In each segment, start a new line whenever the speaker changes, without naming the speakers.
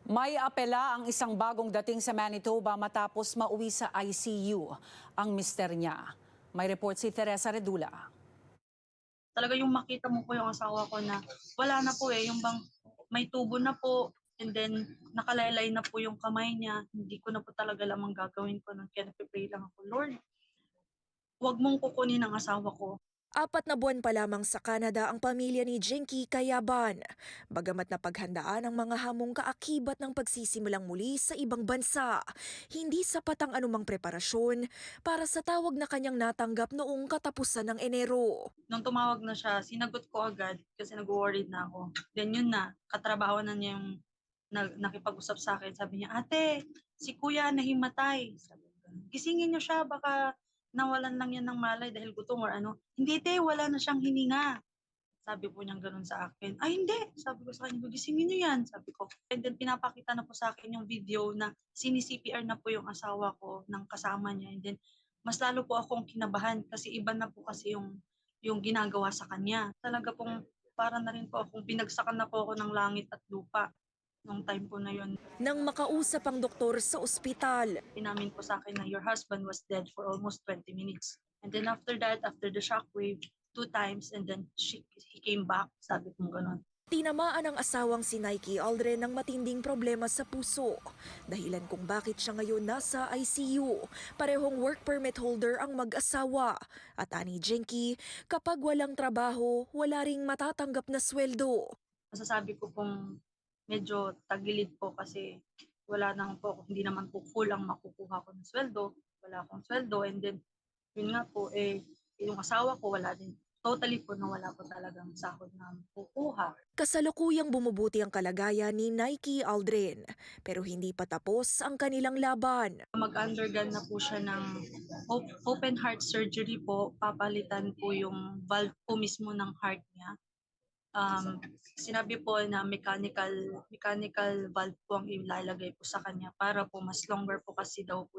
May apela ang isang bagong dating sa Manitoba matapos mauwi sa ICU ang mister niya. May report si Teresa Redula.
Talaga yung makita mo po yung asawa ko na wala na po yung bang may tubo na po and then nakalaylay na po yung kamay niya. Hindi ko na po talaga lamang gagawin ko nun kaya nagpe-pray lang ako, Lord, huwag mong kukunin ang asawa ko.
4 na buwan pa lamang sa Canada ang pamilya ni Jenky Kayaban. Bagamat napaghandaan ang mga hamong kaakibat ng pagsisimulang muli sa ibang bansa, hindi sapat ang anumang preparasyon para sa tawag na kanyang natanggap noong katapusan ng Enero.
Nung tumawag na siya, sinagot ko agad kasi nag-worried na ako. Then yun na, katrabaho na niya yung nakipag-usap sa akin. Sabi niya, ate, si kuya nahimatay. Sabi ko, gisingin niyo siya, baka nawalan lang yan ng malay dahil gutom or ano. Hindi te, wala na siyang hininga. Sabi po niyang ganun sa akin. Ay hindi, sabi ko sa kanya, gisingin niyo yan. Sabi ko. And then pinapakita na po sa akin yung video na sini-CPR na po yung asawa ko ng kasama niya. And then mas lalo po akong kinabahan kasi iba na po kasi yung ginagawa sa kanya. Talaga pong para na rin po akong binagsakan na po ako ng langit at lupa nung time po na yun.
Nang makausap ang doktor sa ospital,
Inamin po sa akin na your husband was dead for almost 20 minutes. And then after that, after the shockwave, 2 times and then he came back. Sabi ko gano'n.
tinamaan ang asawang si Nike Aldrin ng matinding problema sa puso. Dahilan kung bakit siya ngayon nasa ICU. Parehong work permit holder ang mag-asawa. At ani Jenky, kapag walang trabaho, wala ring matatanggap na sweldo.
Masasabi ko pong medyo tagilid po kasi wala naman po ako, hindi naman po full ang makukuha ko ng sweldo. Wala akong sweldo and then yun nga po yung asawa ko wala din. Totally po na wala po talagang sahod na kukuha.
Kasalukuyang bumubuti ang kalagayan ni Nike Aldrin, pero hindi pa tapos ang kanilang laban.
Mag-undergone na po siya ng open heart surgery po. Papalitan po yung valve po mismo ng heart niya. Sinabi po na mechanical valve po ang ilalagay po sa kanya para po mas longer po kasi daw po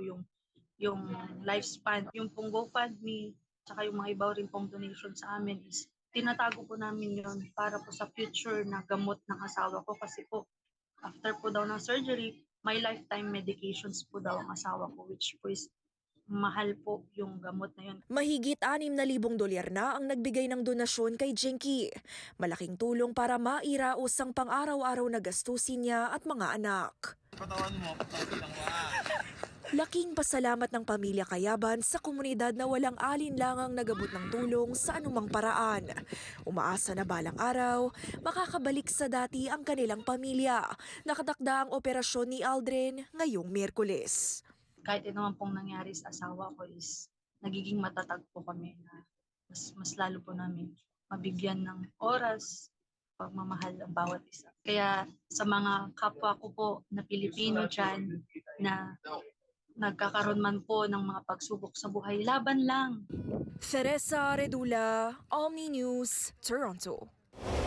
yung lifespan. Yung pong GoFundMe, tsaka yung mga iba rin pong donation sa amin is tinatago po namin yun para po sa future na gamot ng asawa ko kasi po after po daw ng surgery, may lifetime medications po daw ang asawa ko which po is mahal po yung gamot na yun.
Mahigit $6,000 na ang nagbigay ng donasyon kay Jenky. Malaking tulong para mairaos ang pang-araw-araw na gastusin niya at mga anak. Laking pasalamat ng pamilya Kayaban sa komunidad na walang alinlangang nagabot ng tulong sa anumang paraan. Umaasa na balang araw, makakabalik sa dati ang kanilang pamilya. Nakatakda ang operasyon ni Aldrin ngayong Miyerkules.
Kahit ito naman pong nangyari sa asawa ko is nagiging matatag po kami na mas lalo po namin mabigyan ng oras, pagmamahal ang bawat isa. Kaya sa mga kapwa ko po na Pilipino dyan na nagkakaroon man po ng mga pagsubok sa buhay, laban lang.
Teresa Redula, Omni News, Toronto.